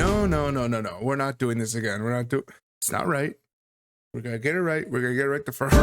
No, no, no, no, no. We're not doing this again. We're not doing. It's not right. We're gonna get it right. We're gonna get it right the first.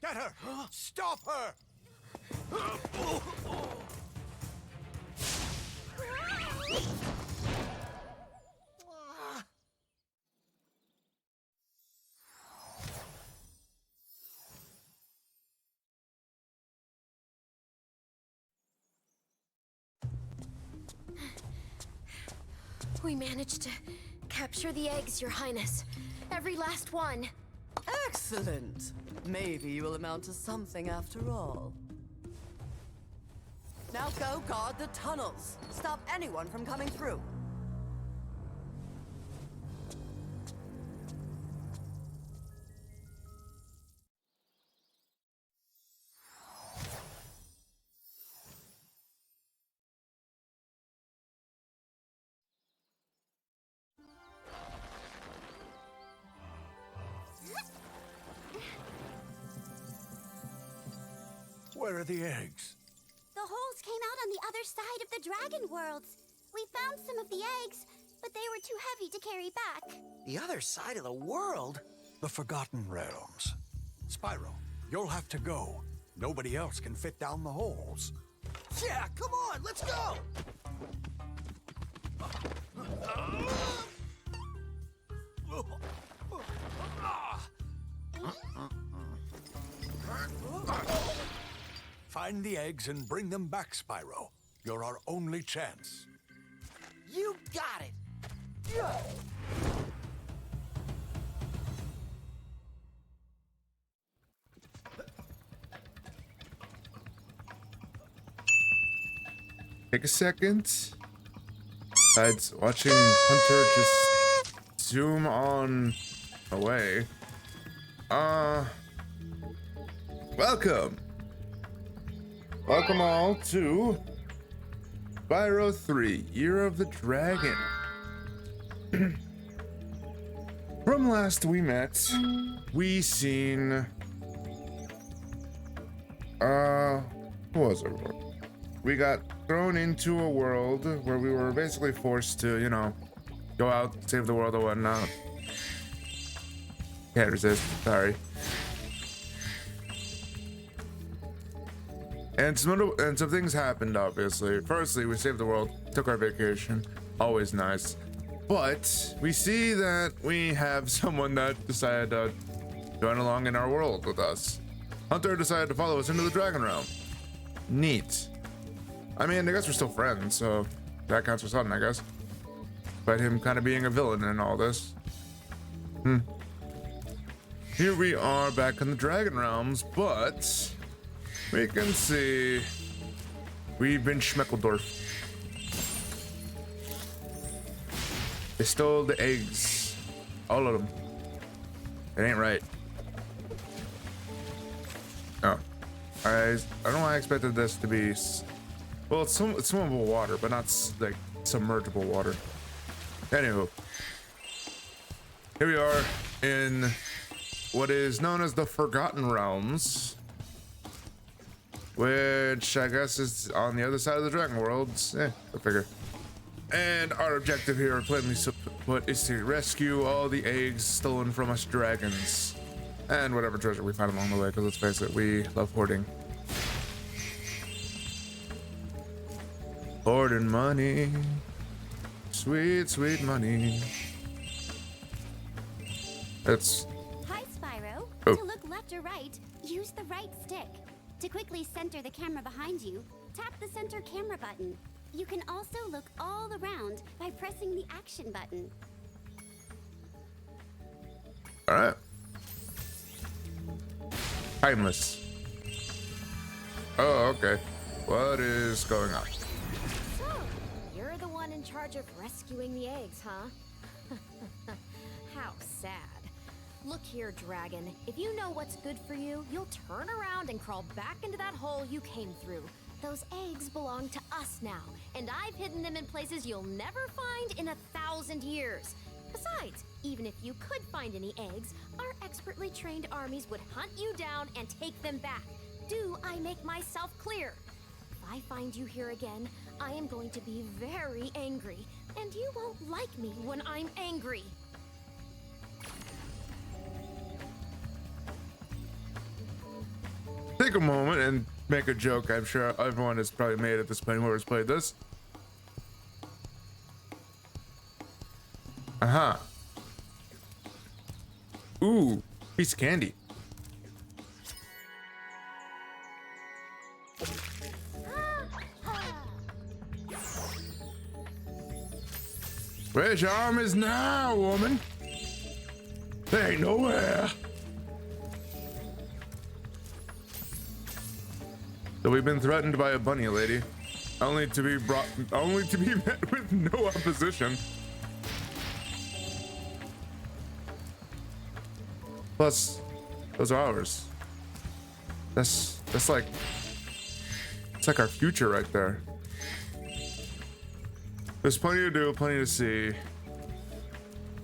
Get her! Stop her! We managed to capture the eggs, Your Highness. Every last one. Excellent. Maybe you will amount to something after all. Now go guard the tunnels. Stop anyone from coming through. Where are the eggs? The holes came out on the other side of the dragon worlds. We found some of the eggs, but they were too heavy to carry back. The other side of the world? The Forgotten Realms. Spyro, you'll have to go. Nobody else can fit down the holes. Yeah, come on, let's go! Find the eggs and bring them back, Spyro. You're our only chance. You got it! Take a second. Besides watching Hunter just zoom on away. Welcome. Welcome all to Spyro 3, Year of the Dragon. From last we met, we seen who was it? We got thrown into a world where we were basically forced to, you know, go out, save the world or whatnot. Can't resist, sorry. And some things happened, obviously. Firstly, we saved the world, took our vacation, always nice. But we see that we have someone that decided to join along in our world with us. Hunter decided to follow us into the Dragon Realm. Neat. I mean, I guess we're still friends, so that counts for something, I guess. But him kind of being a villain in all this. Here we are back in the Dragon Realms, but we can see we've been Schmeckledorf. They stole the eggs. All of them. It ain't right. Oh. I don't know why I expected this to be... Well, it's swimmable water, but not like submergible water. Anywho. Here we are in what is known as the Forgotten Realms, which I guess is on the other side of the Dragon Worlds. I figure. And our objective here, plainly put, is to rescue all the eggs stolen from us dragons. And whatever treasure we find along the way, because let's face it, we love hoarding. Hoarding money. Sweet, sweet money. That's... Hi, Spyro. Oh. To look left or right, use the right stick. To quickly center the camera behind you, tap the center camera button. You can also look all around by pressing the action button. All right. Timeless. Oh, okay. What is going on? So, you're the one in charge of rescuing the eggs, huh? How sad. Look here, Dragon. If you know what's good for you, you'll turn around and crawl back into that hole you came through. Those eggs belong to us now, and I've hidden them in places you'll never find in 1,000 years. Besides, even if you could find any eggs, our expertly trained armies would hunt you down and take them back. Do I make myself clear? If I find you here again, I am going to be very angry, and you won't like me when I'm angry. Take a moment and make a joke. I'm sure everyone has probably made at this point whoever's played this. Uh-huh. Ooh, piece of candy. Where's your armies now, woman? They ain't nowhere. So we've been threatened by a bunny lady, only to be met with no opposition. Plus, those are ours. That's like, it's like our future right there. There's plenty to do, plenty to see.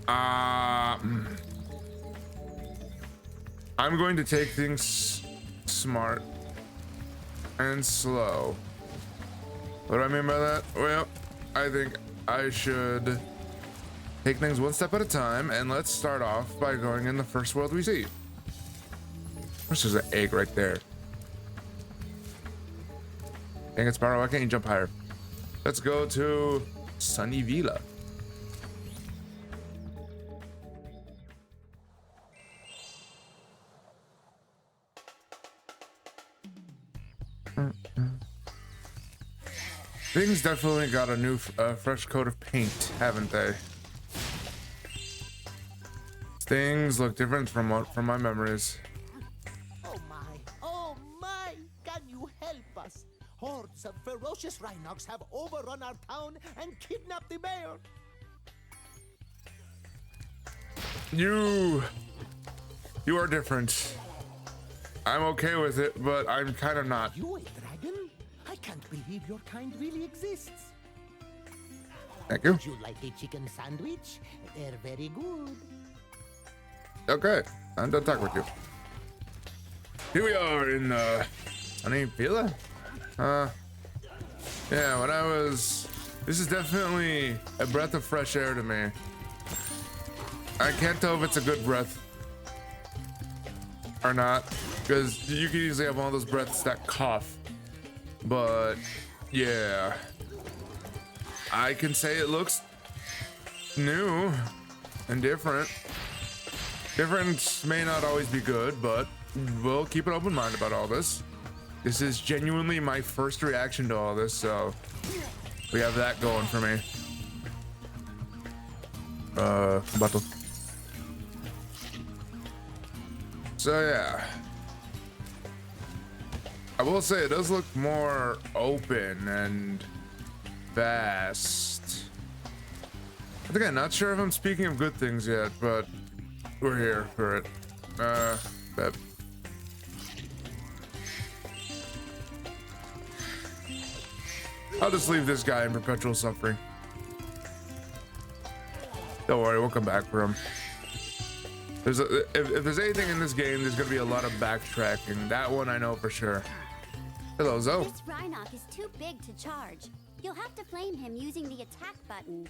I'm going to take things smart and slow. What do I mean by that? Well, I think I should take things one step at a time, and let's start off by going in the first world we see. There's just an egg right there. Dang it, Spyro, why can't you jump higher? Let's go to Sunny Villa. Things definitely got a new, fresh coat of paint, haven't they? Things look different from my memories. Oh my! Can you help us? Hordes of ferocious rhinocs have overrun our town and kidnapped the mayor. You are different. I'm okay with it, but I'm kind of not. You a dragon? I can't believe your kind really exists. Thank you. Would you like a chicken sandwich? They're very good. Okay, I'm done talking with you. Here we are in Sunny Villa. Yeah, when I was, this is definitely a breath of fresh air to me. I can't tell if it's a good breath or not, because you can easily have one of those breaths that cough. But yeah, I can say it looks new and different. Different may not always be good, but we'll keep an open mind about all this. This is genuinely my first reaction to all this, so we have that going for me. Battle. So yeah, I will say it does look more open and vast. I think I'm not sure if I'm speaking of good things yet, but we're here for it. That. I'll just leave this guy in perpetual suffering. Don't worry, we'll come back for him. If there's anything in this game, there's gonna be a lot of backtracking. That one I know for sure. Hello, Zoe. This Rhinoc is too big to charge. You'll have to flame him using the attack button.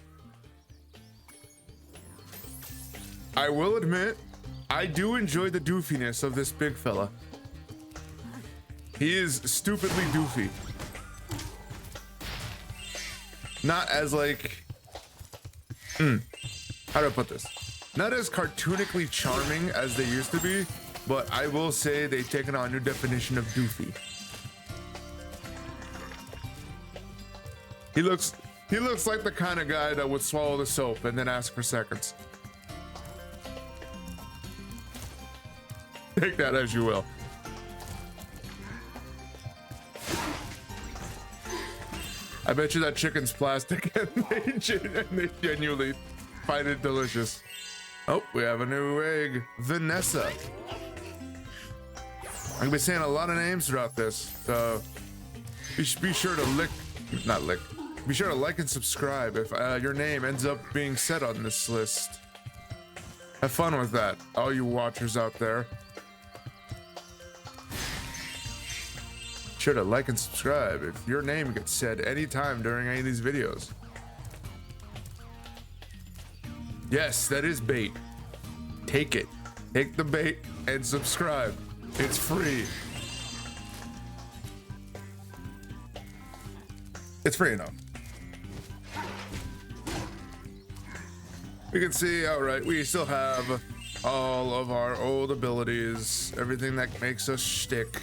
I will admit, I do enjoy the doofiness of this big fella. He is stupidly doofy. not as like, how do I put this? Not as cartoonically charming as they used to be, but I will say they've taken on a new definition of doofy. He looks like the kind of guy that would swallow the soap and then ask for seconds. Take that as you will. I bet you that chicken's plastic and they genuinely find it delicious. Oh, we have a new egg. Vanessa. I'm gonna be saying a lot of names throughout this. Be sure to be sure to like and subscribe if your name ends up being said on this list. Have fun with that, all you watchers out there. Sure to like and subscribe if your name gets said anytime during any of these videos. Yes, that is bait. Take it. Take the bait and subscribe. It's free. It's free enough. We can see, all right, we still have all of our old abilities, everything that makes us shtick.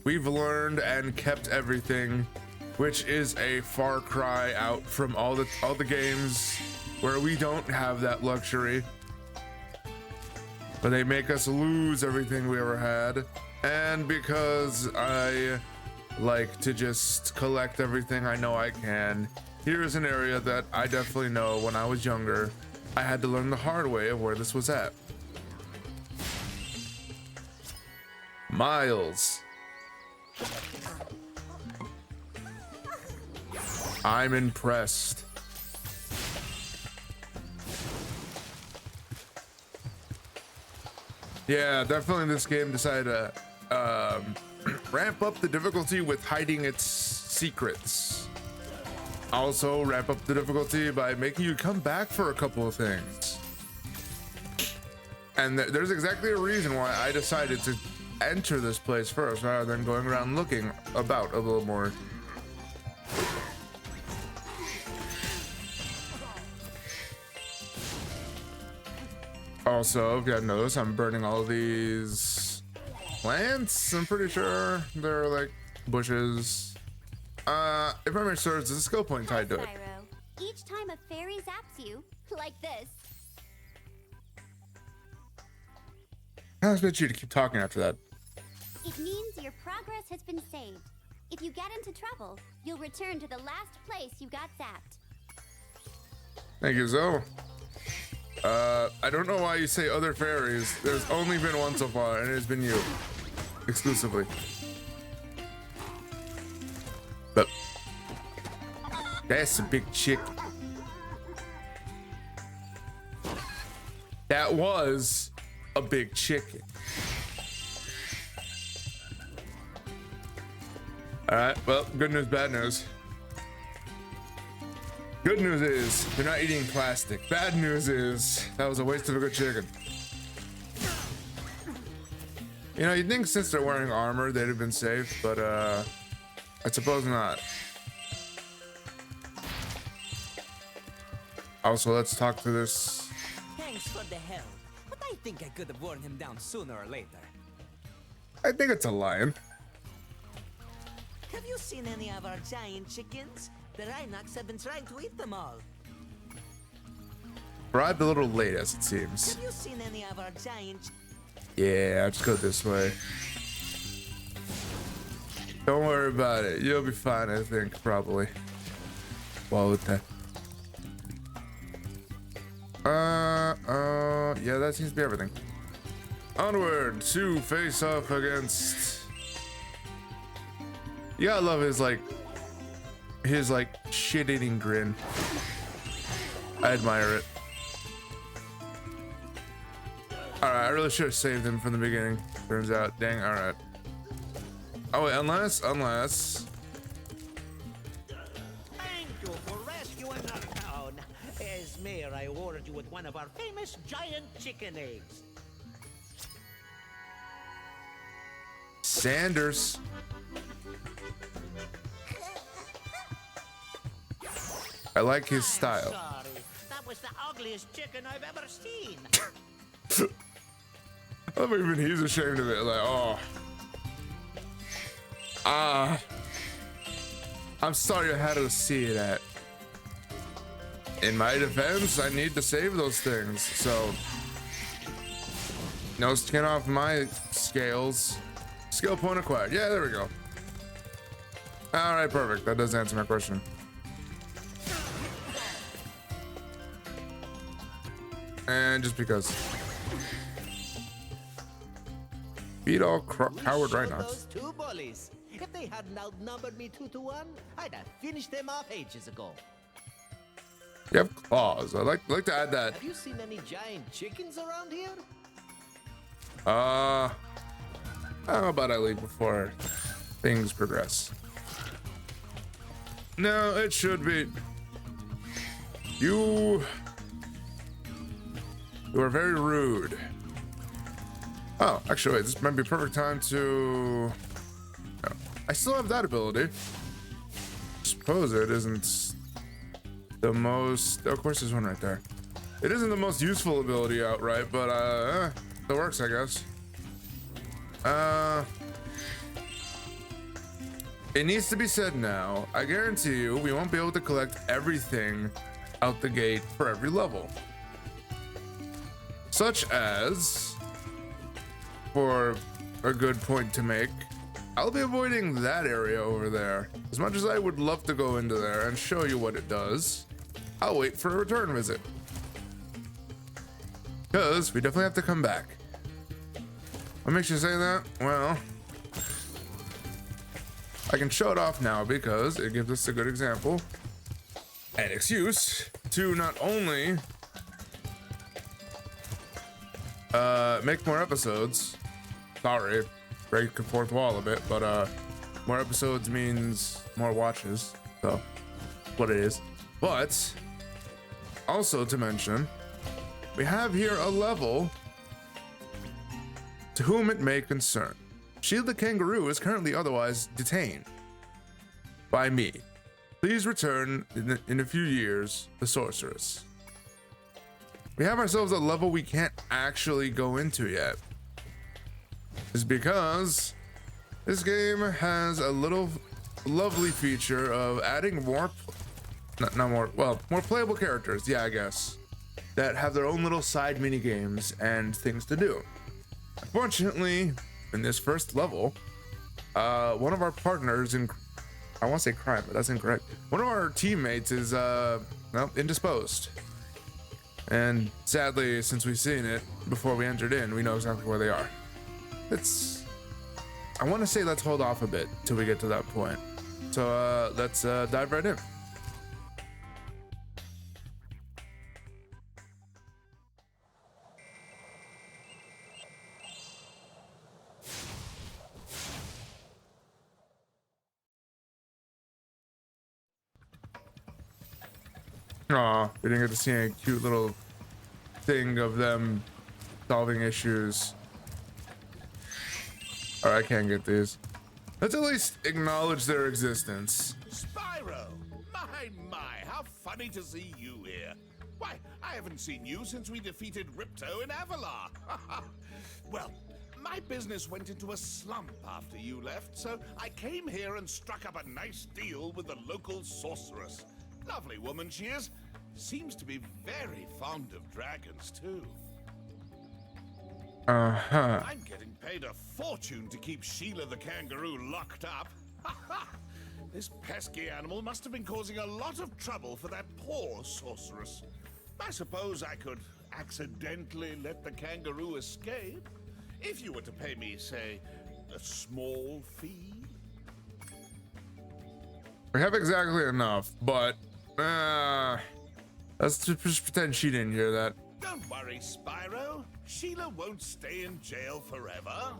We've learned and kept everything, which is a far cry out from all the games where we don't have that luxury. But they make us lose everything we ever had. And because I like to just collect everything I know I can, here's an area that I definitely know when I was younger. I had to learn the hard way of where this was at. Miles. I'm impressed. Yeah, definitely this game decided to ramp up the difficulty with hiding its secrets. Also ramp up the difficulty by making you come back for a couple of things. And there's exactly a reason why I decided to enter this place first rather than going around looking about a little more. Also, if you hadn't noticed, I'm burning all these plants. I'm pretty sure they're like bushes. If memory serves, there's a skill point tied to it. Spyro. Each time a fairy zaps you, like this. I expect you to keep talking after that. It means your progress has been saved. If you get into trouble, you'll return to the last place you got zapped. Thank you, Zoe. I don't know why you say other fairies. There's only been one so far, and it's been you. Exclusively. But that's a big chick. That was a big chicken. Alright, well, good news, bad news. Good news is you're not eating plastic. Bad news is that was a waste of a good chicken. You know, you'd think since they're wearing armor they'd have been safe, but I suppose not. Also, let's talk to this. Thanks for the help, but I think I could have worn him down sooner or later. I think it's a lion. Have you seen any of our giant chickens? The Rhinox have been trying to eat them all. Arrived a little late, as it seems. Have you seen any of our giant? Yeah, I'll just go this way. Don't worry about it. You'll be fine, I think, probably. Well, with that. Yeah, that seems to be everything. Onward to face off against. You gotta love his shit-eating grin. I admire it. Alright, I really should have saved him from the beginning. Turns out, dang, alright. Oh wait, unless. Thank you for rescuing our town. As mayor, I awarded you with one of our famous giant chicken eggs. Sanders. I like his style. Sorry, that was the ugliest chicken I've ever seen. I love how even he's ashamed of it. Like, oh. I'm sorry I had to see that. In my defense, I need to save those things, so no skin off my scales. Skill point acquired. Yeah, there we go. All right, perfect. That does answer my question. And just because. Beat all coward right now. Those two bullies. If they hadn't outnumbered me 2-1, I'd have finished them off ages ago. You have claws. I'd like to add that. Have you seen any giant chickens around here? How about I leave before things progress? No, it should be. You are very rude. Oh, actually, wait, this might be a perfect time to. No, I still have that ability. Suppose it isn't the most. Of course, there's one right there. It isn't the most useful ability outright, but it works, I guess. It needs to be said now. I guarantee you, we won't be able to collect everything out the gate for every level. Such as, for a good point to make, I'll be avoiding that area over there. As much as I would love to go into there and show you what it does, I'll wait for a return visit. Because we definitely have to come back. What makes you say that? Well, I can show it off now because it gives us a good example and excuse to not only make more episodes. Sorry, break the fourth wall a bit, but more episodes means more watches, so what it is. But also to mention, we have here a level to whom it may concern. Shield the Kangaroo is currently otherwise detained by me. Please return in a few years, the Sorceress. We have ourselves a level we can't actually go into yet. It's because this game has a little lovely feature of adding more playable characters, yeah, I guess, that have their own little side mini games and things to do. Unfortunately, in this first level, one of our partners in, I want to say crime, but that's incorrect. One of our teammates is, indisposed. And sadly, since we've seen it before we entered in, we know exactly where they are. I want to say let's hold off a bit till we get to that point. So let's dive right in. Aw, we didn't get to see a cute little thing of them solving issues. Alright, I can't get these. Let's at least acknowledge their existence. Spyro! My, how funny to see you here. Why, I haven't seen you since we defeated Ripto in Avalar. Well, my business went into a slump after you left, so I came here and struck up a nice deal with the local sorceress. Lovely woman she is. Seems to be very fond of dragons, too. I'm getting paid a fortune to keep Sheila the kangaroo locked up. This pesky animal must have been causing a lot of trouble for that poor sorceress. I suppose I could accidentally let the kangaroo escape, if you were to pay me, say, a small fee. We have exactly enough, but let's just pretend she didn't hear that. Don't worry, Spyro. Sheila won't stay in jail forever.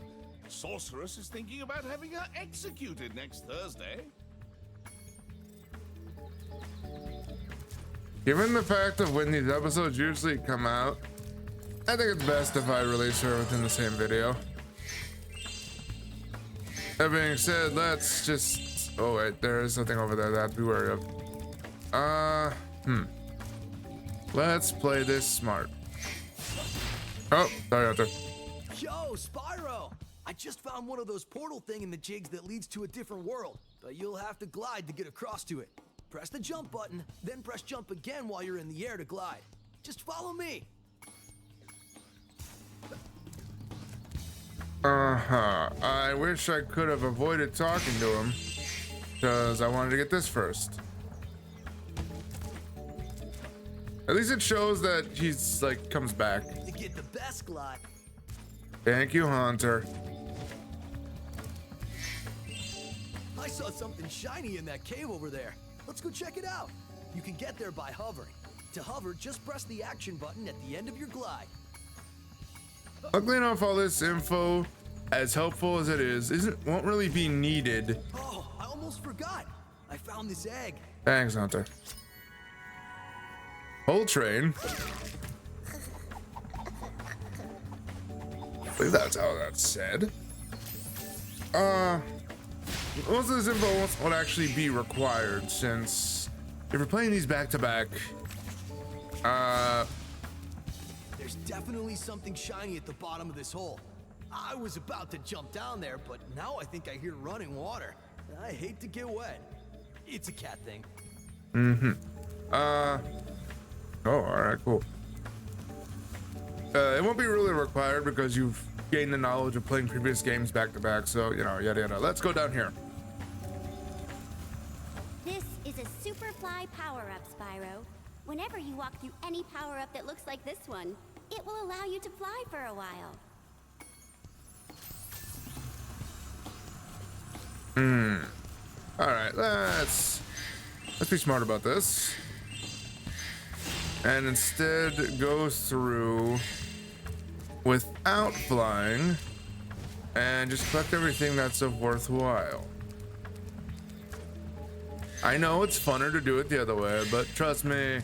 Sorceress is thinking about having her executed next Thursday. Given the fact of when these episodes usually come out, I think it's best if I release her within the same video. That being said, let's just... Oh wait, there is something over there that I have to be wary of. Let's play this smart. Oh, sorry, Hunter. Yo, Spyro! I just found one of those portal thing-in-the-jigs that leads to a different world, but you'll have to glide to get across to it. Press the jump button, then press jump again while you're in the air to glide. Just follow me. I wish I could have avoided talking to him, because I wanted to get this first. At least it shows that he's like comes back. To get the best glide. Thank you, Hunter. I saw something shiny in that cave over there. Let's go check it out. You can get there by hovering. To hover, just press the action button at the end of your glide. Luckily enough, all this info, as helpful as it is, won't really be needed. Oh, I almost forgot. I found this egg. Thanks, Hunter. Whole train. I believe that's how that's said. Most of this info won't actually be required, since if you're playing these back to back, There's definitely something shiny at the bottom of this hole. I was about to jump down there, but now I think I hear running water. I hate to get wet. It's a cat thing. Oh, alright, cool. It won't be really required because you've gained the knowledge of playing previous games back to back, so, you know, yada yada. Let's go down here. This is a Superfly power-up, Spyro. Whenever you walk through any power-up that looks like this one, it will allow you to fly for a while. Alright, let's be smart about this. And instead go through without flying and just collect everything that's of worthwhile. I know it's funner to do it the other way, but trust me,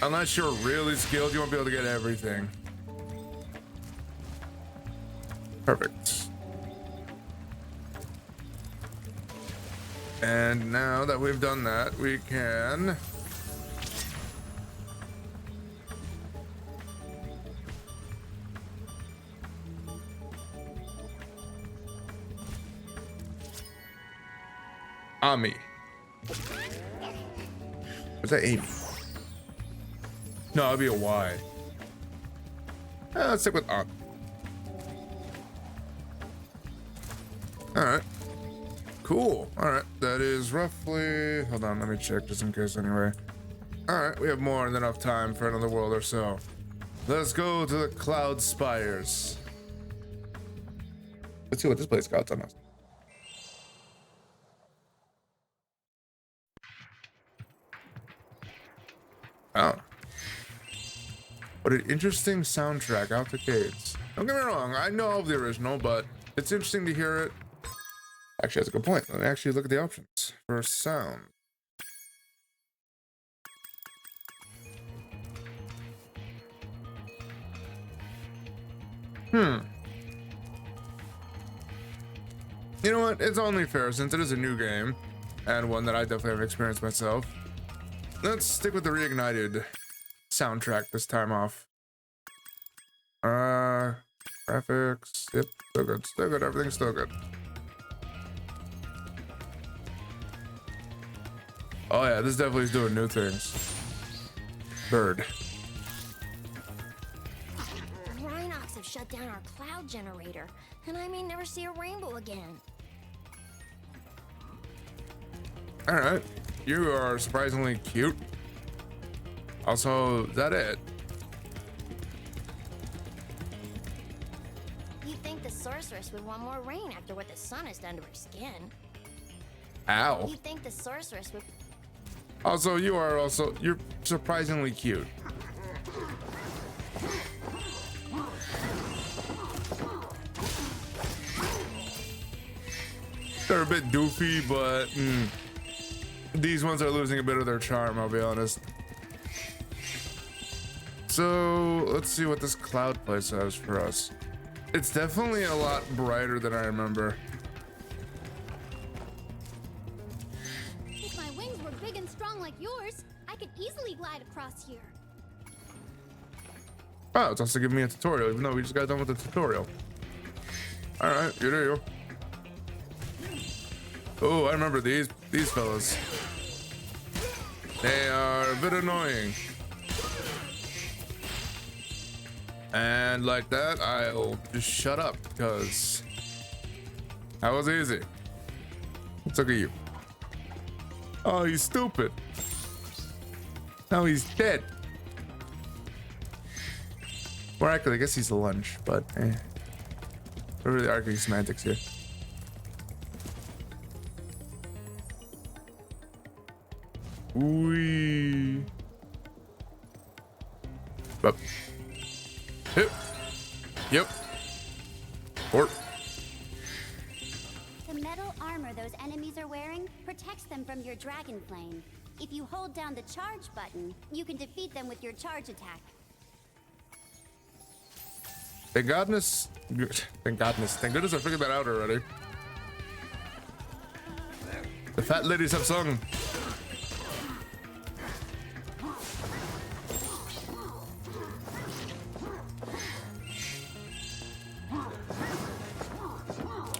unless you're really skilled, you won't be able to get everything. Perfect. And now that we've done that, we can Ami. Was that Amy? No, it'd be a Y. Let's stick with Ami. Alright. Cool. Alright. That is roughly... Hold on, let me check just in case anyway. Alright, we have more than enough time for another world or so. Let's go to the Cloud Spires. Let's see what this place got on us. Oh. What an interesting soundtrack out the gates. Don't get me wrong, I know of the original, but it's interesting to hear it. Actually, that's a good point. Let me actually look at the options for sound. You know what? It's only fair since it is a new game and one that I definitely haven't experienced myself. Let's stick with the Reignited soundtrack this time off. Graphics, yep, still good, everything's still good. Oh yeah, this definitely is doing new things. Bird. Rhinox have shut down our cloud generator, and I may never see a rainbow again. Alright, you are surprisingly cute. Also, is that it? You'd think the sorceress would want more rain after what the sun has done to her skin. Ow. You'd think the sorceress would... Also, you're surprisingly cute. They're a bit doofy, but these ones are losing a bit of their charm, I'll be honest. So let's see what this cloud place has for us. It's definitely a lot brighter than I remember. If my wings were big and strong like yours, I I could easily glide across here. Oh, it's also giving me a tutorial, even though we just got done with the tutorial. All right, you do you. Oh, I remember these fellas. They are a bit annoying. And like that, I'll just shut up because that was easy. Let's look at you. Oh, he's stupid. Now he's dead. Or actually, I guess he's the lunch, but we're really arguing semantics here. Wee. Up. Yep. Yep. Or. The metal armor those enemies are wearing protects them from your dragon flame. If you hold down the charge button, you can defeat them with your charge attack. Thank goodness I figured that out already. The fat ladies have sung.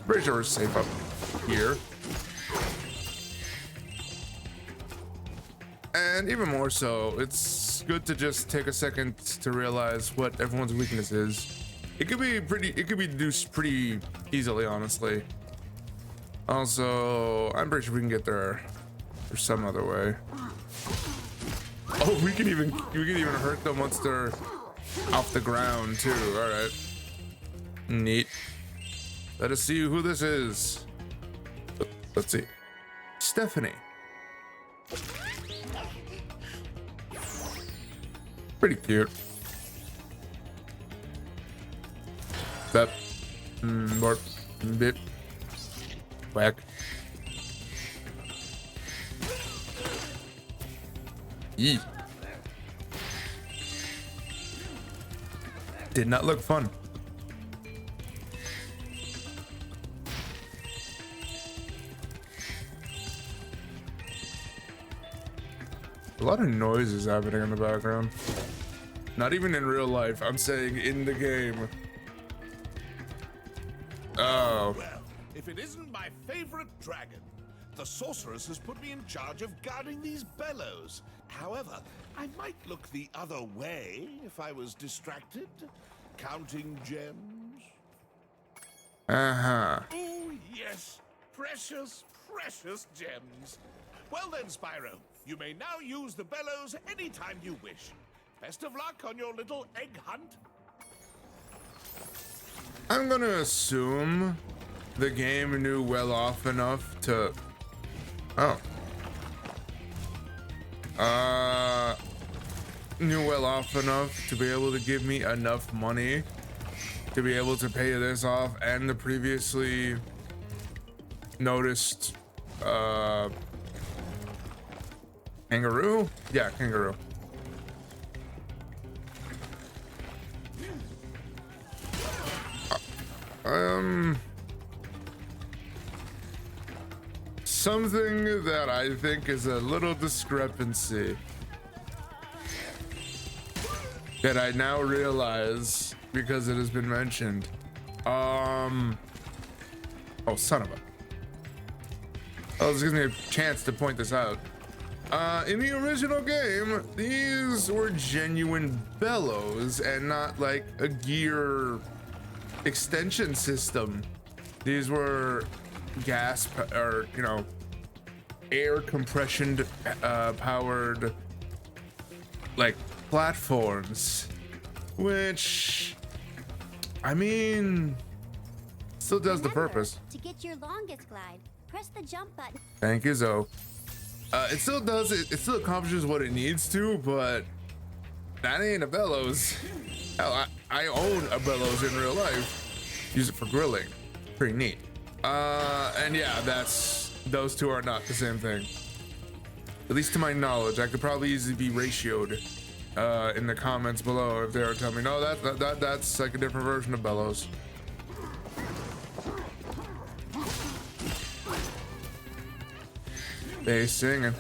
Pretty sure we're safe up here. And even more so, it's good to just take a second to realize what everyone's weakness is. It could be reduced pretty easily, honestly. Also, I'm pretty sure we can get there some other way. Oh, we can even hurt them once they're off the ground too. All right, neat. Let us see who this is. Let's see, Stephanie. Pretty cute. That more bit whack. Yee. Did not look fun. A lot of noises happening in the background. Not even in real life, I'm saying in the game. Oh. Well, if it isn't my favorite dragon, the sorceress has put me in charge of guarding these bellows. However, I might look the other way if I was distracted, counting gems. Uh-huh. Oh, yes. Precious, precious gems. Well then, Spyro, you may now use the bellows anytime you wish. Best of luck on your little egg hunt. I'm gonna assume the game knew well off enough to... Oh. Knew well off enough to be able to give me enough money to be able to pay this off and the previously noticed, kangaroo? Yeah, kangaroo. Something that I think is a little discrepancy that I now realize because it has been mentioned. Oh, son of a... Oh, this gives me a chance to point this out. In the original game, these were genuine bellows and not like a gear extension system. These were gas or, you know, air compression powered like platforms, which I mean still does the purpose. To get your longest glide, press the jump button. Thank you, Zoe. It still does it. It still accomplishes what it needs to, but that ain't a bellows. Hell, I own a bellows in real life. Use it for grilling. Pretty neat. And yeah, those two are not the same thing. At least to my knowledge. I could probably easily be ratioed in the comments below if they were telling me, no, that's like a different version of bellows. They singing.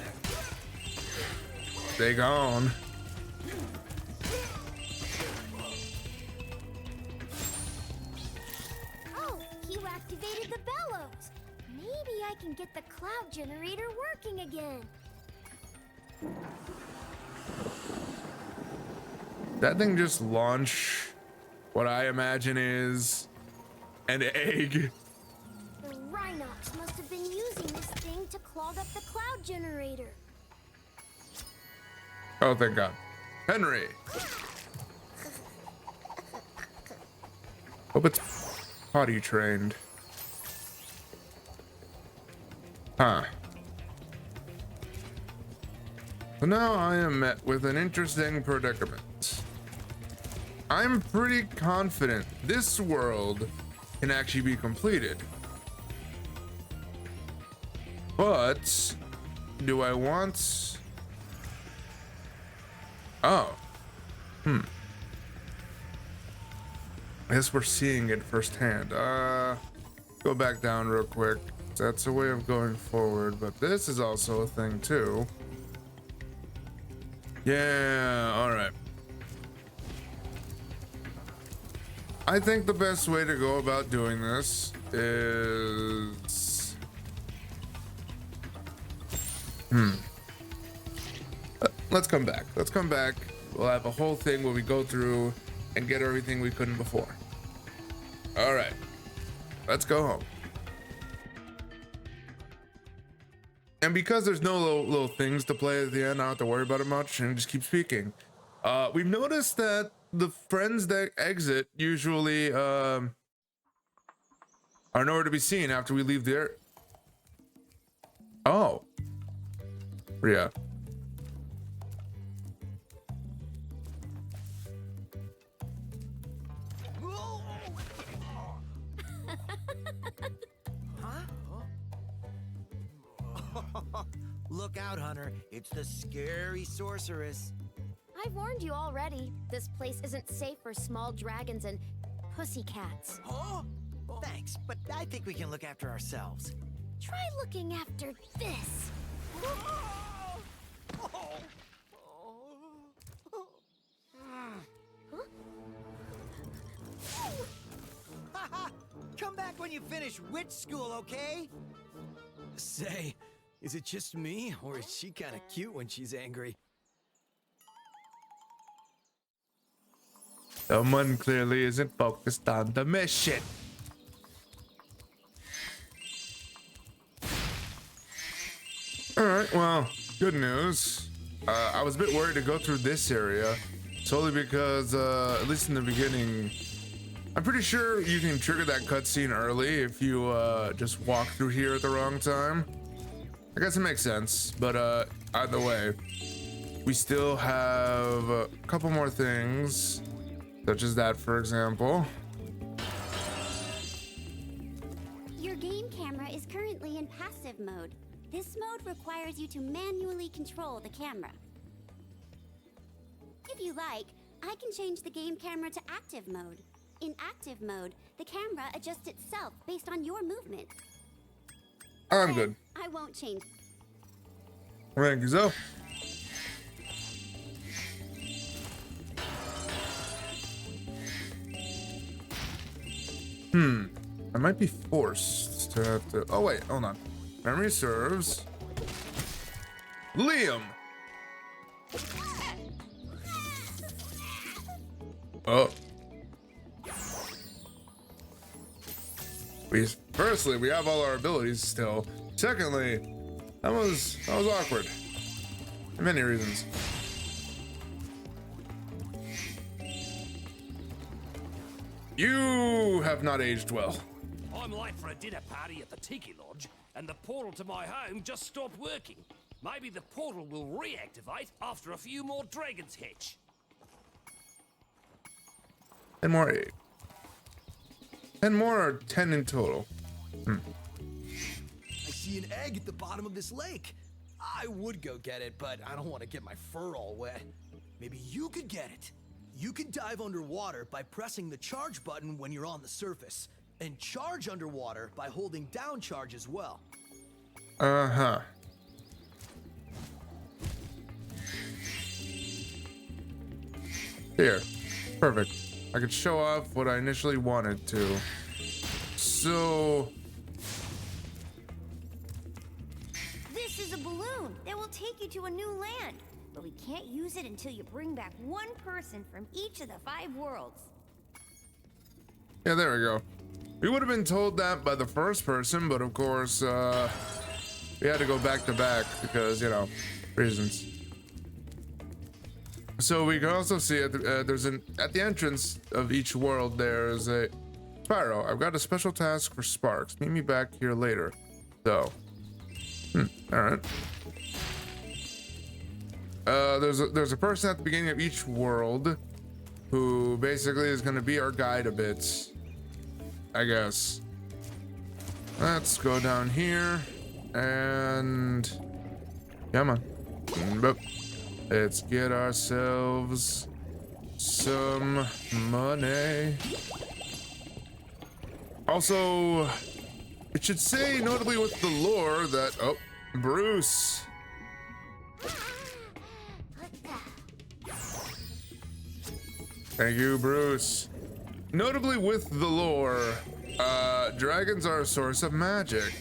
Stay gone. Oh, you activated the bellows. Maybe I can get the cloud generator working again. That thing just launched what I imagine is an egg. The Rhinox must have been using this thing to clog up the cloud generator. Oh, thank God. Henry. Hope it's potty trained. Huh. So now I am met with an interesting predicament. I'm pretty confident this world can actually be completed. But do I want... Oh. I guess we're seeing it firsthand. Go back down real quick. That's a way of going forward, but this is also a thing too. Yeah, all right. I think the best way to go about doing this is... Let's come back. Let's come back. We'll have a whole thing where we go through and get everything we couldn't before. All right. Let's go home. And because there's no little things to play at the end, I don't have to worry about it much and just keep speaking. We've noticed that the friends that exit usually are nowhere to be seen after we leave the air. Oh. Yeah. Look out, Hunter. It's the scary sorceress. I've warned you already. This place isn't safe for small dragons and pussycats. Huh? Thanks, but I think we can look after ourselves. Try looking after this. Come back when you finish witch school, okay? Say, is it just me, or is she kind of cute when she's angry? Someone clearly isn't focused on the mission. All right, well, good news. I was a bit worried to go through this area, solely because, at least in the beginning, I'm pretty sure you can trigger that cutscene early if you just walk through here at the wrong time. I guess it makes sense, but either way, we still have a couple more things, such as that, for example. Your game camera is currently in passive mode. This mode requires you to manually control the camera. If you like, I can change the game camera to active mode. In active mode, the camera adjusts itself based on your movement. I'm good. I won't change. Thank you, so. I might be forced to have to. Oh wait, hold on. Memory serves. Liam. Oh. Firstly, we have all our abilities still. Secondly, that was awkward. For many reasons. You have not aged well. I'm late for a dinner party at the Tiki Lodge, and the portal to my home just stopped working. Maybe the portal will reactivate after a few more dragons hatch. And more 8. 10 more or 10 in total? I see an egg at the bottom of this lake. I would go get it, but I don't want to get my fur all wet. Maybe you could get it. You can dive underwater by pressing the charge button when you're on the surface, and charge underwater by holding down charge as well. Here. Perfect. I could show off what I initially wanted to. So... This is a balloon that will take you to a new land. But we can't use it until you bring back one person from each of the 5 worlds. Yeah, there we go. We would have been told that by the first person, but of course, we had to go back to back because, you know, reasons. So we can also see at the entrance of each world, there's a Spyro. I've got a special task for Sparks. Meet me back here later. So, all right. There's a person at the beginning of each world who basically is going to be our guide a bit, I guess. Let's go down here and come on. Boop. Let's get ourselves some money. Also, it should say notably with the lore that, oh, Bruce. Thank you, Bruce. Notably with the lore, dragons are a source of magic.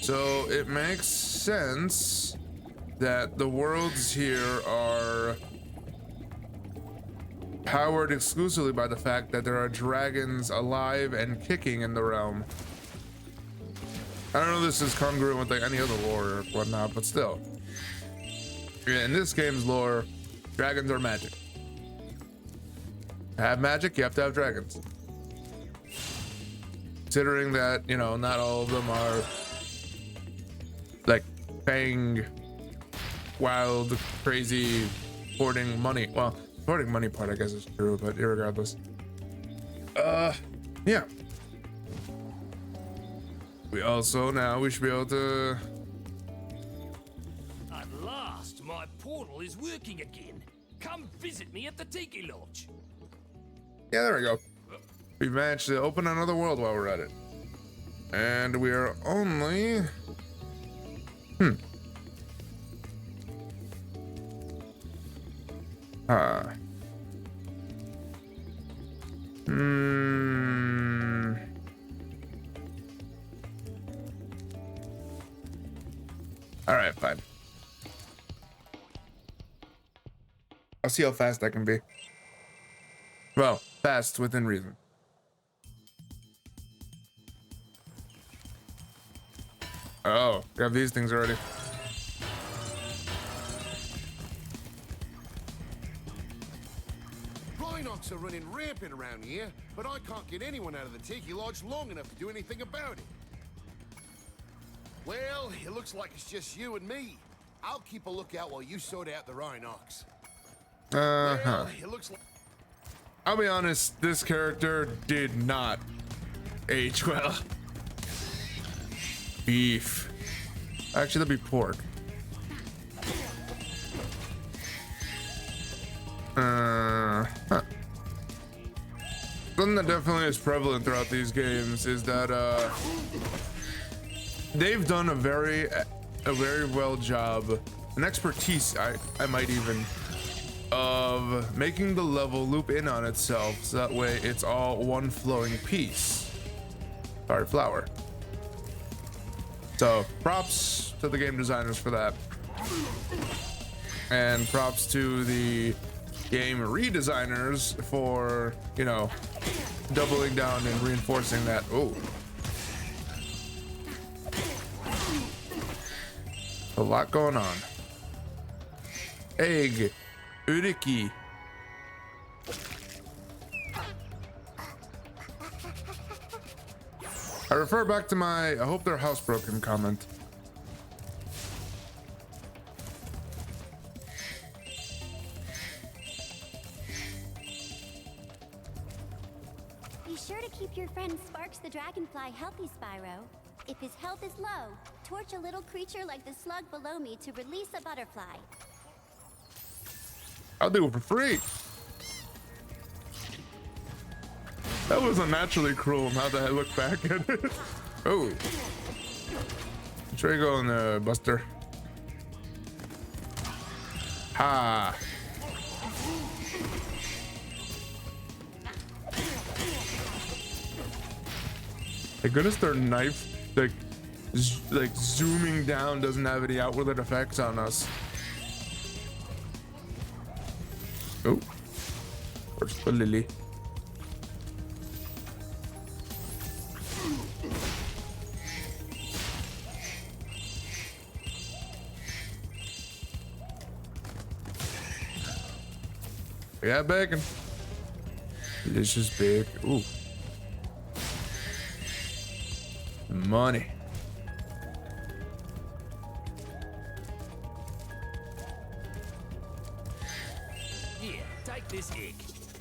So it makes sense that the worlds here are powered exclusively by the fact that there are dragons alive and kicking in the realm. I don't know if this is congruent with like any other lore or whatnot, but still. In this game's lore, dragons are magic. To have magic, you have to have dragons. Considering that, you know, not all of them are like paying wild, crazy, hoarding money. Well, hoarding money part, I guess, is true, but irregardless. Yeah. We also now we should be able to. At last, my portal is working again. Come visit me at the Tiki Lodge. Yeah, there we go. We managed to open another world while we're at it. And we are only... Alright, fine. I'll see how fast I can be. Well, fast within reason. Oh, we have these things already. Rhinox are running rampant around here, but I can't get anyone out of the Tiki Lodge long enough to do anything about it. Well, it looks like it's just you and me. I'll keep a lookout while you sort out the Rhinox. Well, it looks like... I'll be honest, this character did not age well. Beef. Actually, that'd be pork. Something that definitely is prevalent throughout these games is that they've done a very well job, an expertise I might even, of making the level loop in on itself so that way it's all one flowing piece. Sorry, flower. So props to the game designers for that, and props to the game redesigners for, you know, doubling down and reinforcing that. Oh, a lot going on. Egg, Uriki. I refer back to my I hope their house broken comment. Be sure to keep your friend Sparks the Dragonfly healthy, Spyro. If his health is low, torch a little creature like the slug below me to release a butterfly. I'll do it for free. That was unnaturally cruel now that I look back at it. Oh. Try going, Buster. Ha. Thank goodness their knife, like zooming down, doesn't have any outward effects on us. Oh, where's the lily? We got bacon. Delicious bacon. Ooh. Money. Yeah, take this egg.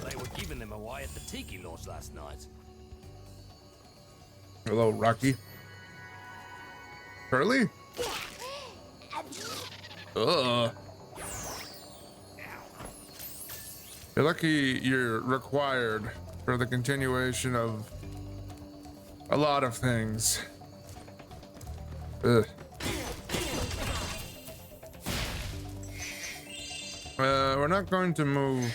They were giving them away at the Tiki Lodge last night. Hello, Rocky. Curly? Ugh. You're lucky you're required for the continuation of a lot of things. Ugh. We're not going to move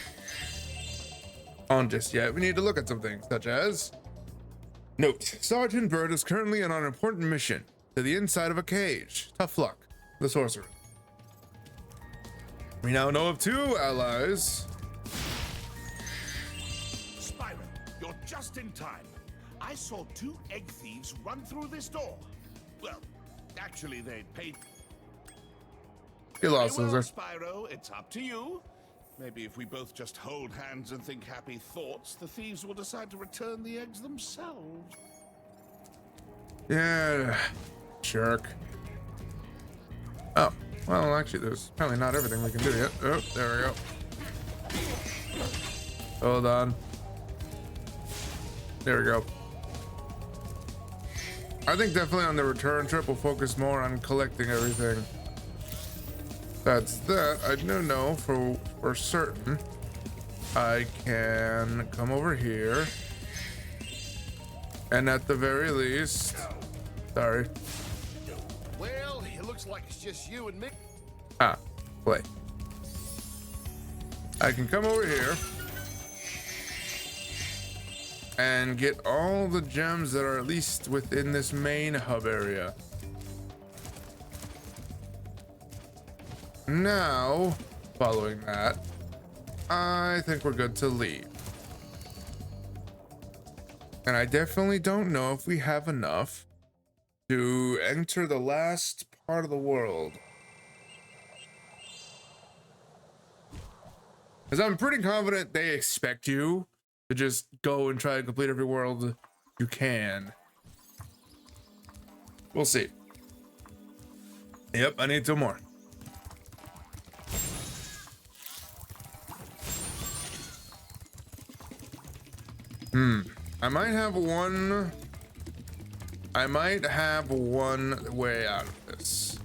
on just yet. We need to look at some things, such as... Note, Sergeant Bird is currently on an important mission to the inside of a cage. Tough luck, the sorceress. We now know of 2 allies. Spyro, you're just in time. I saw 2 egg thieves run through this door. Well, actually, they paid. You lost, Very well, Loser. Spyro, it's up to you. Maybe if we both just hold hands and think happy thoughts, the thieves will decide to return the eggs themselves. Yeah, jerk. Oh, well, actually, there's probably not everything we can do yet. Oh, there we go. Hold on. There we go. I think definitely on the return trip, we'll focus more on collecting everything. That's that. I do know for certain. I can come over here. And at the very least... Sorry. Well, it looks like it's just you and me. Ah, play. I can come over here and get all the gems that are at least within this main hub area. Now, following that, I think we're good to leave. And I definitely don't know if we have enough to enter the last part of the world. Because I'm pretty confident they expect you to just go and try to complete every world you can. We'll see. Yep, I need 2 more. I might have one way out of this.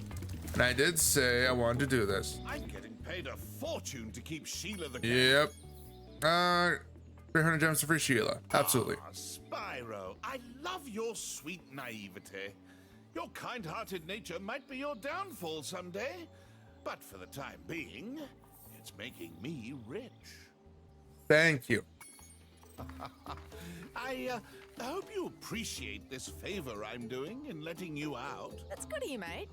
And I did say I wanted to do this. I'm getting paid a fortune to keep Sheila the cat. Yep. 300 gems to free Sheila. Absolutely. Ah, Spyro, I love your sweet naivete. Your kind-hearted nature might be your downfall someday, but for the time being, it's making me rich. Thank you. I hope you appreciate this favor I'm doing in letting you out. That's good of you, mate.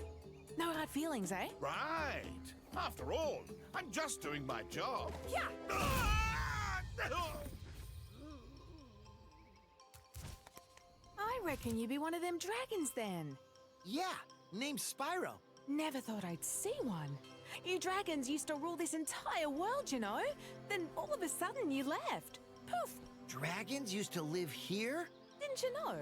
No hard feelings, eh? Right. After all, I'm just doing my job. Yeah. I reckon you be one of them dragons then. Yeah, name's Spyro. Never thought I'd see one. You dragons used to rule this entire world, you know? Then all of a sudden you left. Poof. Dragons used to live here? Didn't you know?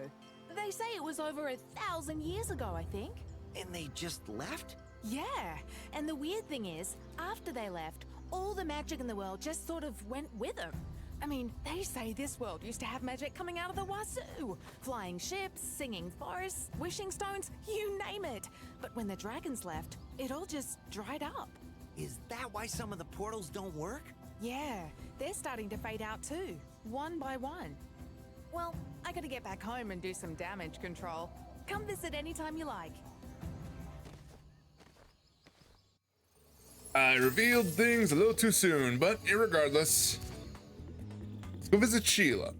They say it was over 1,000 years ago, I think. And they just left? Yeah, and the weird thing is, after they left, all the magic in the world just sort of went with them. I mean, they say this world used to have magic coming out of the wazoo. Flying ships, singing forests, wishing stones, you name it. But when the dragons left, it all just dried up. Is that why some of the portals don't work? Yeah, they're starting to fade out too, one by one. Well, I gotta get back home and do some damage control. Come visit anytime you like. I revealed things a little too soon, but irregardless, let's go visit Sheila.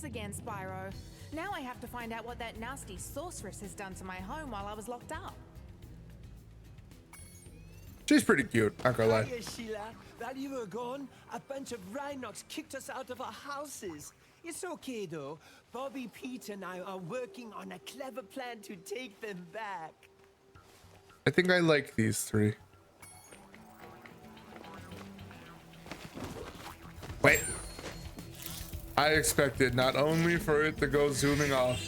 again, Spyro. Now I have to find out what that nasty sorceress has done to my home while I was locked up. She's pretty cute, not gonna lie. Hiya, Sheila. While you were gone, a bunch of Rhinox kicked us out of our houses. It's okay, though. Bobby, Pete, and I are working on a clever plan to take them back. I think I like these three. Wait. I expected not only for it to go zooming off,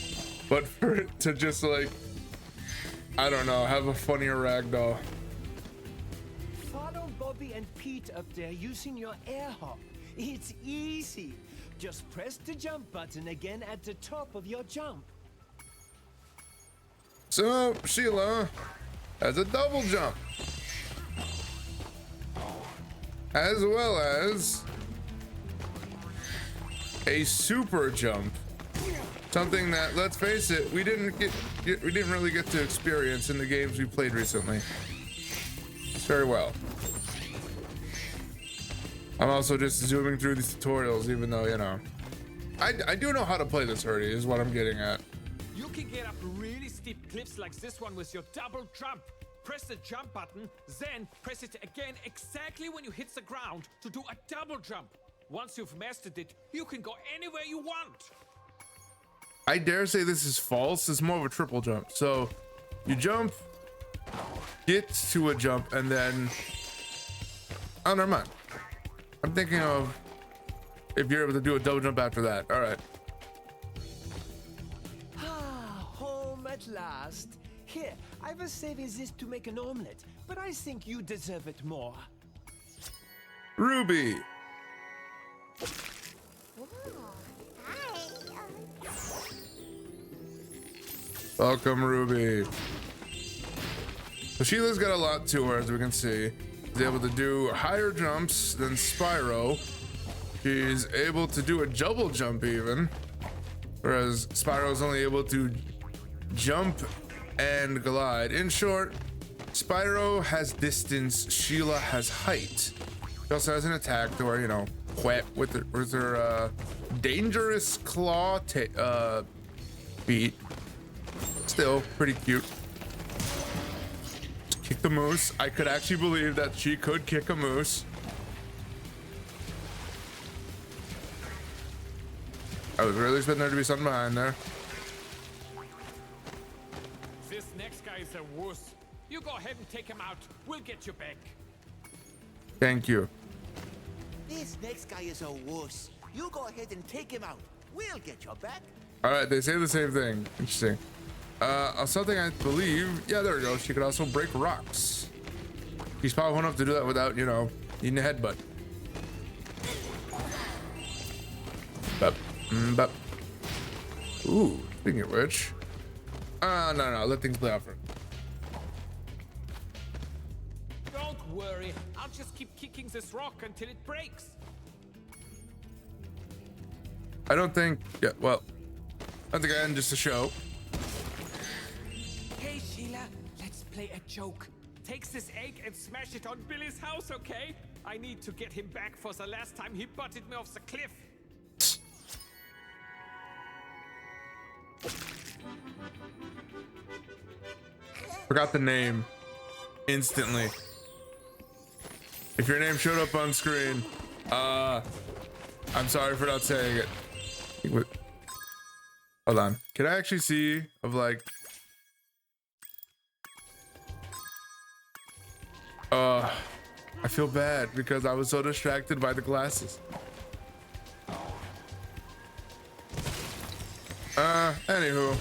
but for it to just like, I don't know, have a funnier ragdoll. Follow Bobby and Pete up there using your air hop. It's easy. Just press the jump button again at the top of your jump. So Sheila has a double jump, as well as a super jump. Something that, let's face it, we didn't really get to experience in the games we played recently. Very well. I'm also just zooming through these tutorials, even though, you know, I do know how to play this already, is what I'm getting at. You can get up really steep cliffs like this one with your double jump. Press the jump button, then press it again exactly when you hit the ground to do a double jump. Once you've mastered it, you can go anywhere you want. I dare say this is false. It's more of a triple jump. So you jump, get to a jump, and then, oh, never mind. I'm thinking of if you're able to do a double jump after that. All right. Ah, home at last. Here, I was saving this to make an omelet, but I think you deserve it more. Ruby. Welcome, Ruby. So Sheila's got a lot to her, as we can see. She's able to do higher jumps than Spyro. She's able to do a double jump even, whereas Spyro's only able to jump and glide. In short, Spyro has distance, Sheila has height. She also has an attack to where, you know, whap with her dangerous claw feet. Still pretty cute. Kick the moose. I could actually believe that she could kick a moose. I was really expecting there to be something behind there. This next guy is a wuss. You go ahead and take him out. We'll get you back. Thank you. This next guy is a wuss. You go ahead and take him out. We'll get you back. All right, they say the same thing. Interesting. Something I believe, yeah, there we go. She could also break rocks. She's powerful enough to do that without, you know, needing a headbutt. Bup, bup. Ooh, speaking of which, no, let things play out for. Don't worry. I'll just keep kicking this rock until it breaks. I don't think, yeah, well, I think I end just a show. Hey, Sheila, let's play a joke. Take this egg and smash it on Billy's house, okay? I need to get him back for the last time he butted me off the cliff. Forgot the name instantly. If your name showed up on screen, I'm sorry for not saying it. Hold on. Can I actually see of like, I feel bad because I was so distracted by the glasses. Anywho.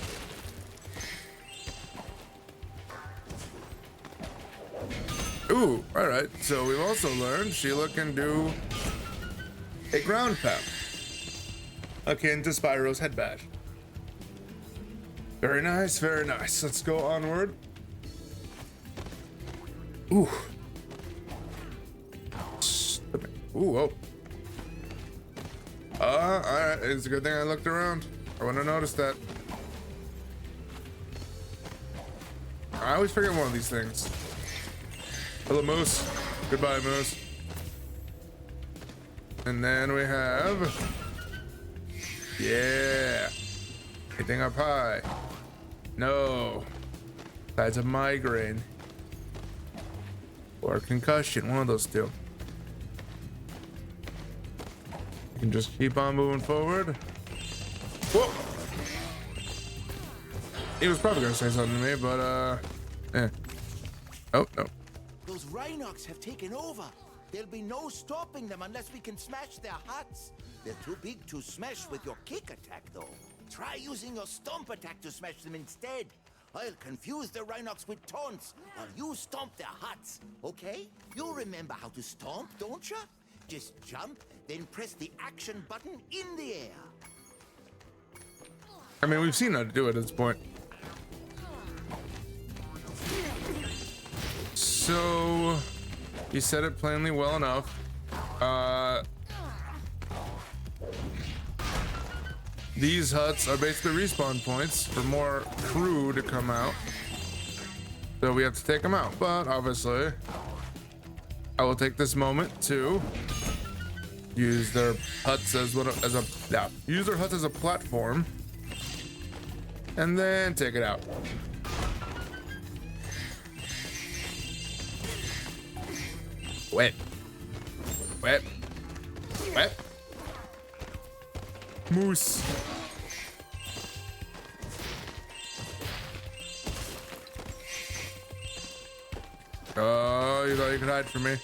Ooh, all right. So we've also learned Sheila can do a ground pound akin to Spyro's head bash. Very nice, very nice. Let's go onward. Ooh. Ooh, oh. All right. It's a good thing I looked around. I wouldn't have noticed that. I always forget one of these things. Hello, Moose. Goodbye, Moose. And then we have Yeah. Anything up high? No. That's a migraine. Or a concussion, one of those two. You can just keep on moving forward. Whoa! He was probably gonna say something to me, but oh no. Those Rhinox have taken over. There'll be no stopping them unless we can smash their huts. They're too big to smash with your kick attack, though. Try using your stomp attack to smash them instead. I'll confuse the Rhinox with taunts, while you stomp their huts, okay? You remember how to stomp, don't you? Just jump, then press the action button in the air. I mean, we've seen how to do it at this point. So, you said it plainly well enough. These huts are basically respawn points for more crew to come out. So we have to take them out. But obviously, I will take this moment to use their huts as a platform, and then take it out. Wet. Wet. Wet. Moose. Oh, you thought you could hide from me?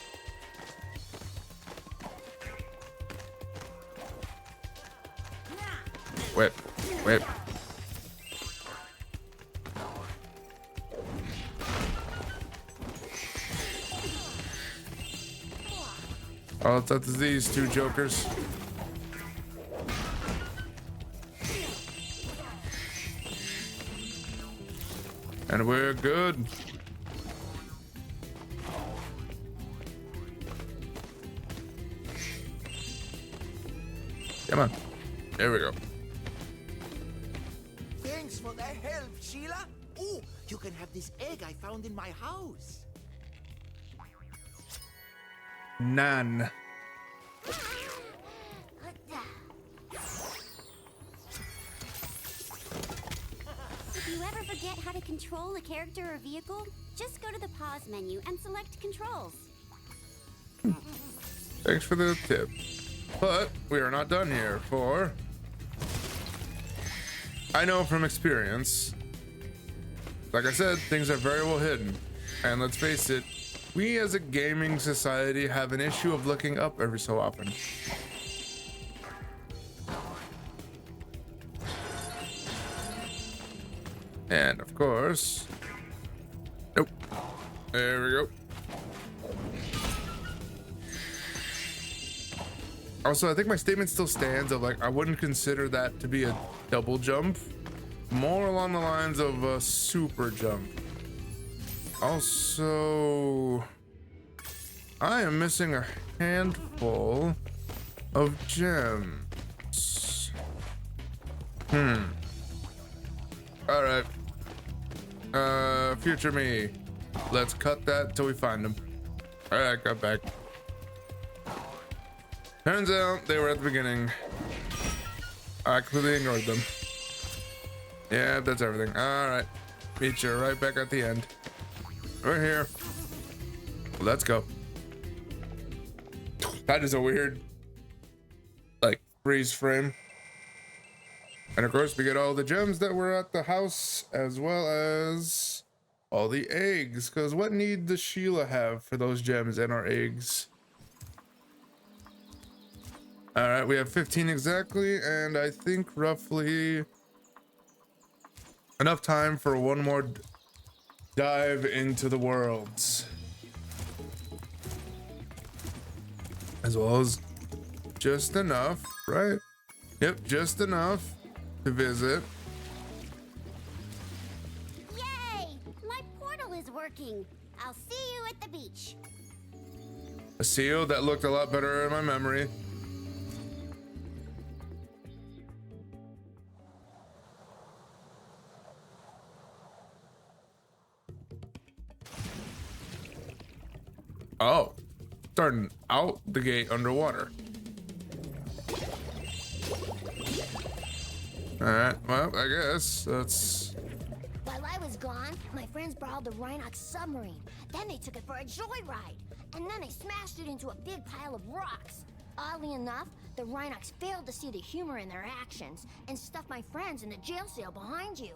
Whip. Whip. Oh, it's up to these two jokers. And we're good. Come on. There we go. Thanks for the help, Sheila. Oh, you can have this egg I found in my house. None. If you ever forget how to control a character or vehicle, just go to the pause menu and select controls. Thanks for the tip. But we are not done here, for I know from experience, like I said, things are very well hidden. And let's face it, we as a gaming society have an issue of looking up every so often. And of course, nope. There we go. Also, I think my statement still stands of like, I wouldn't consider that to be a double jump. More along the lines of a super jump. Also, I am missing a handful of gems. All right. Future me. Let's cut that until we find them. All right, got back. Turns out they were at the beginning. I completely ignored them. Yeah, that's everything. All right. Meet you right back at the end. We're here. Let's go. That is a weird, like, freeze frame. And of course, we get all the gems that were at the house, as well as all the eggs. Because what need does Sheila have for those gems and our eggs? All right, we have 15 exactly, and I think roughly enough time for one more dive into the worlds. As well as just enough, right? Yep, just enough to visit. Yay! My portal is working. I'll see you at the beach. A seal that looked a lot better in my memory. Oh, starting out the gate underwater. Alright, well, I guess that's... While I was gone, my friends borrowed the Rhinox submarine. Then they took it for a joyride. And then they smashed it into a big pile of rocks. Oddly enough, the Rhinox failed to see the humor in their actions and stuffed my friends in the jail cell behind you.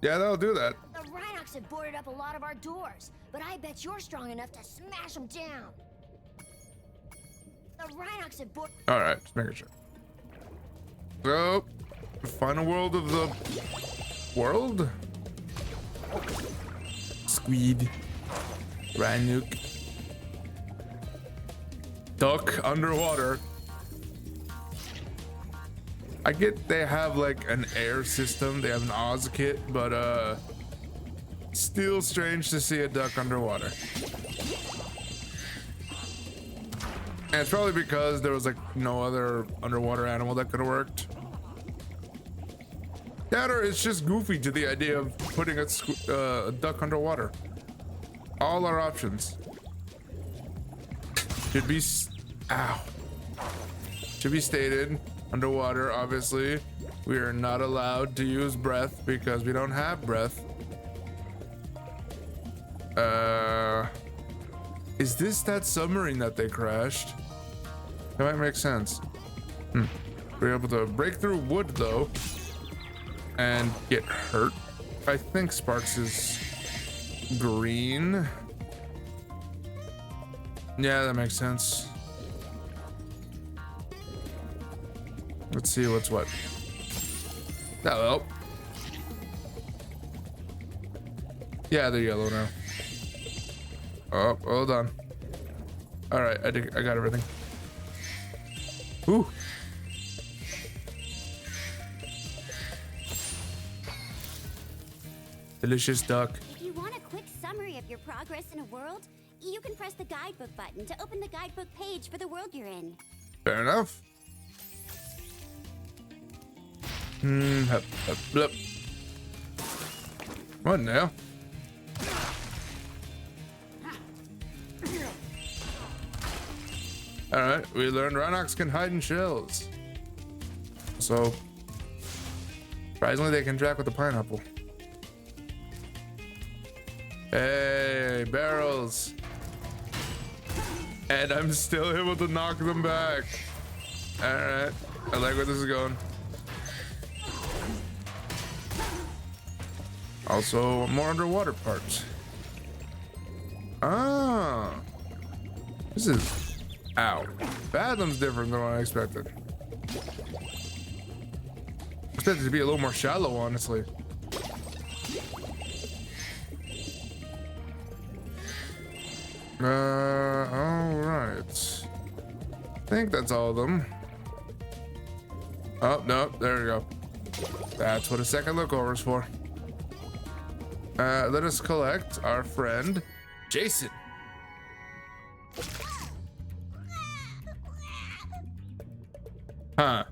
Yeah, that'll do that. The Rhinox have boarded up a lot of our doors, but I bet you're strong enough to smash them down. The Rhinox have boarded... Alright, just making sure. So, final world of the world? Squid. Ranuk. Duck underwater. I get they have like an air system, they have an Oz kit, but still strange to see a duck underwater. And it's probably because there was like no other underwater animal that could have worked. That or it's just goofy to the idea of putting a duck underwater. All our options should be should be stated. Underwater, obviously, we are not allowed to use breath because we don't have breath. Is this that submarine that they crashed? That might make sense. We're able to break through wood though and get hurt. I think Sparks is green. Yeah, that makes sense. Let's see what's what. Hello. Yeah, they're yellow now. Oh, hold on. All right, I got everything. Ooh. Delicious duck. If you want a quick summary of your progress in a world, you can press the guidebook button to open the guidebook page for the world you're in. Fair enough. Blip. What now? Alright, we learned Rhinox can hide in shells. So, surprisingly, they can track with the pineapple. Hey, barrels. And I'm still able to knock them back. Alright, I like where this is going. Also, more underwater parts. Ah, this is, ow. Fathom's different than what I expected. Expected it to be a little more shallow, honestly. All right. I think that's all of them. Oh, no, there we go. That's what a second lookover is for. Let us collect our friend, Jason. Huh.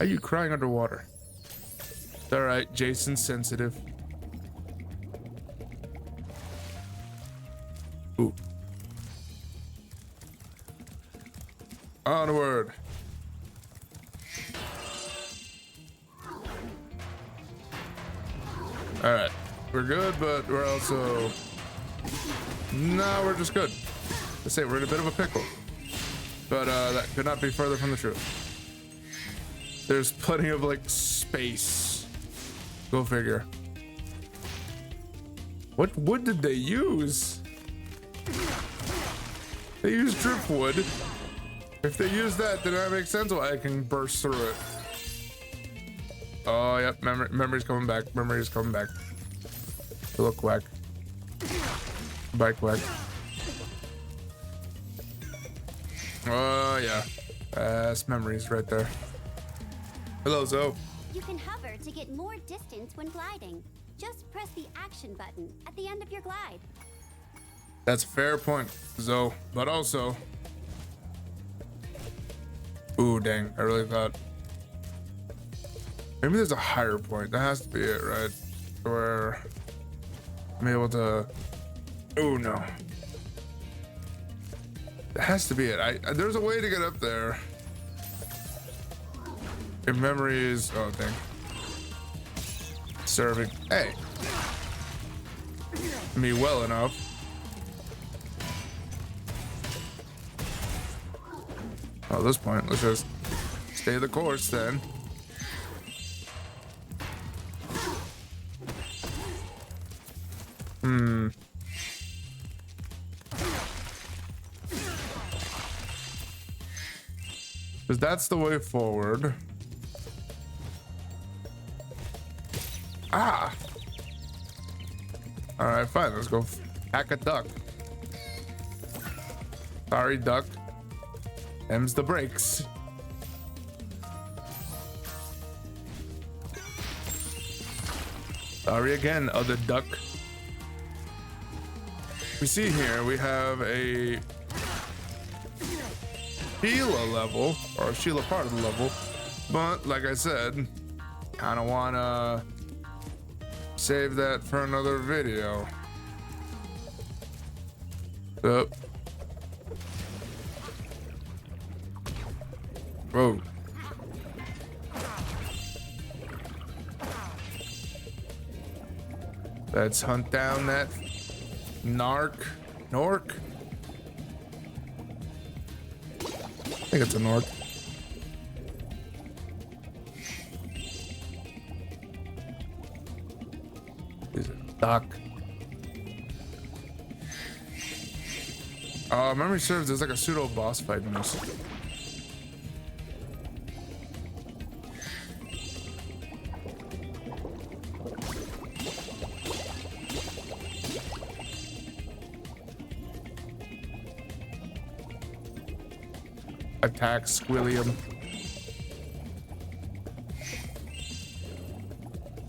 Are you crying underwater? It's all right, Jason's sensitive. Ooh. Onward. All right. We're good, but we're also... No, we're just good. Let's say we're in a bit of a pickle. But that could not be further from the truth. There's plenty of, like, space. Go figure. What wood did they use? They used driftwood. If they use that, then that makes sense why I can burst through it. Oh, yep. Memory's coming back. Memory's coming back. Look, quack. Bike quack. Oh, yeah. Fast memories right there. Hello, Zoe. You can hover to get more distance when gliding. Just press the action button at the end of your glide. That's a fair point, Zoe. But also... Ooh, dang. I really thought... Maybe there's a higher point. That has to be it, right? Where... I'm able to... Oh, no. That has to be it. There's a way to get up there. If memory is, oh dang, serving, hey, me well enough. Well, at this point, let's just stay the course then. Because that's the way forward. Ah! Alright, fine, let's go hack a duck. Sorry, duck. Them's the brakes. Sorry again, other duck. We see here we have a Sheila level, or Sheila part of the level, but like I said, kind of want to save that for another video. So, whoa. Let's hunt down that Nork. I think it's a Nork. Is it Doc? Memory serves, there's like a pseudo boss fight in this. Attack Squilliam.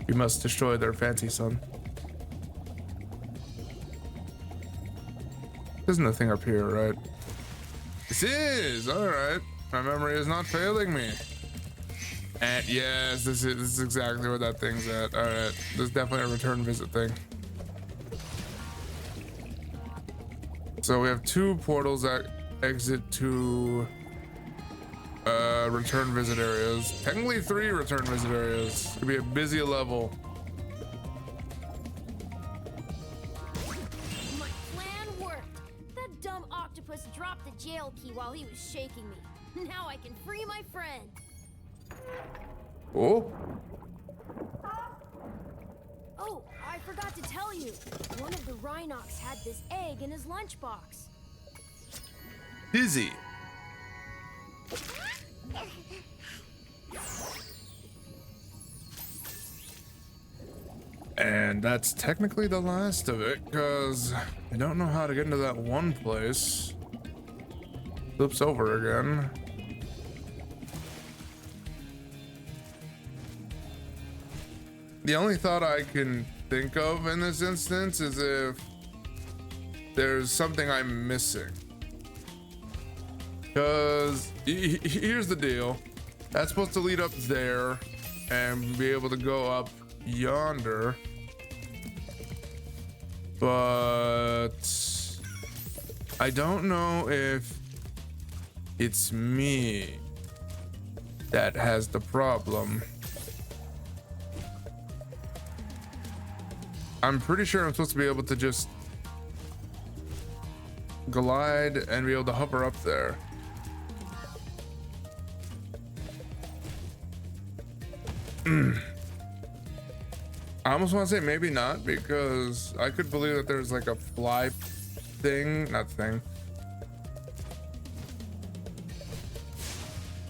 You must destroy their fancy son. There's nothing up here, right? This is all right. My memory is not failing me. And yes, this is exactly where that thing's at. All right, there's definitely a return visit thing. So we have two portals that exit to return visit areas. Technically 3 return visit areas. Could be a busy level. My plan worked. That dumb octopus dropped the jail key while he was shaking me. Now I can free my friend. Oh. Oh, I forgot to tell you. One of the Rhinox had this egg in his lunchbox. Dizzy. And that's technically the last of it, because I don't know how to get into that one place. Flips over again. The only thought I can think of in this instance is if there's something I'm missing. Because here's the deal. That's supposed to lead up there and be able to go up yonder. But I don't know if it's me that has the problem. I'm pretty sure I'm supposed to be able to just glide and be able to hover up there. I almost want to say maybe not, because I could believe that there's like a fly thing, not thing.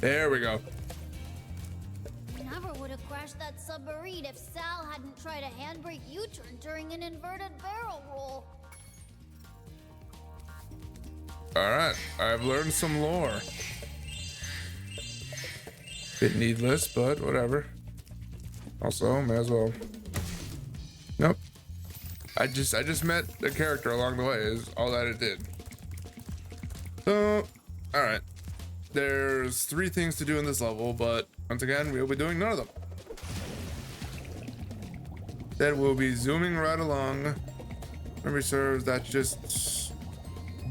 There we go. Never would have crashed that submarine if Sal hadn't tried a handbrake U-turn during an inverted barrel roll. All right, I've learned some lore. Bit needless, but whatever. Also, may as well. Nope. I just met the character along the way is all that it did. So, all right. There's 3 things to do in this level, but once again, we'll be doing none of them. Then we'll be zooming right along. Memory serves, that's just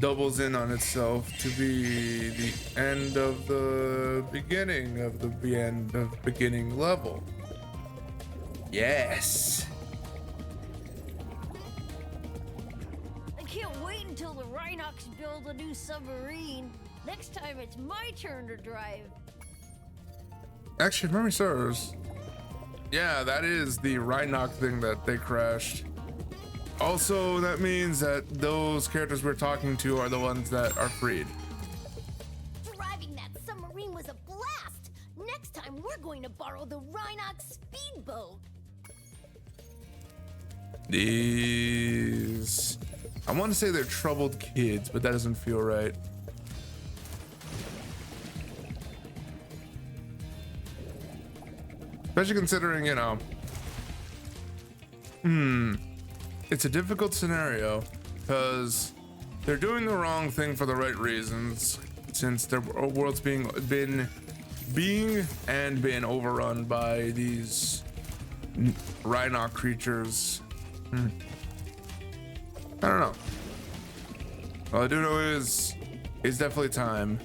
doubles in on itself to be the end of the beginning of the end of beginning level. Yes. I can't wait until the Rhinox build a new submarine. Next time it's my turn to drive. Actually, if memory serves, yeah, that is the Rhinox thing that they crashed. Also, that means that those characters we're talking to are the ones that are freed. Driving that submarine was a blast! Next time we're going to borrow the Rhinox speedboat. These... I want to say they're troubled kids, but that doesn't feel right. Especially considering, you know... It's a difficult scenario, because they're doing the wrong thing for the right reasons, since their world's been overrun by these Rhinox creatures. I don't know. All I do know is it's definitely time.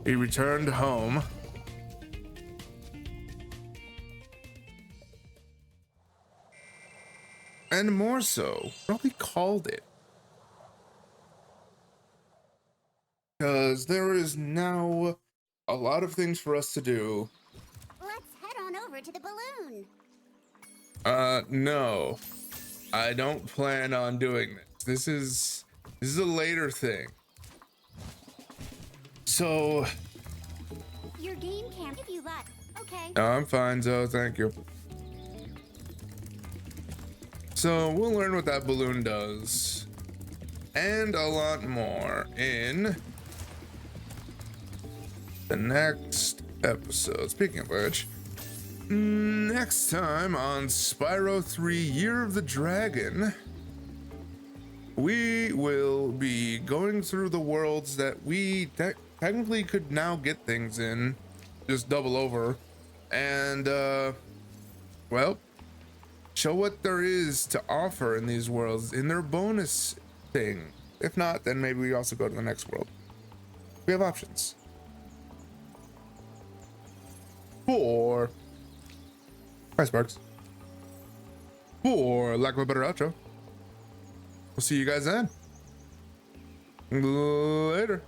He returned home. And more so, probably called it. Because there is now a lot of things for us to do. Let's head on over to the balloon. No. I don't plan on doing this. This is a later thing. So... Your game can't give you luck. Okay. No, I'm fine, Zoe, thank you. So we'll learn what that balloon does. And a lot more in the next episode. Speaking of which, next time on Spyro 3 Year of the Dragon, we will be going through the worlds that we technically could now get things in, just double over, and well, show what there is to offer in these worlds in their bonus thing. If not, then maybe we also go to the next world. We have options. For Hi Sparks. For lack of a better outro. We'll see you guys then. Later.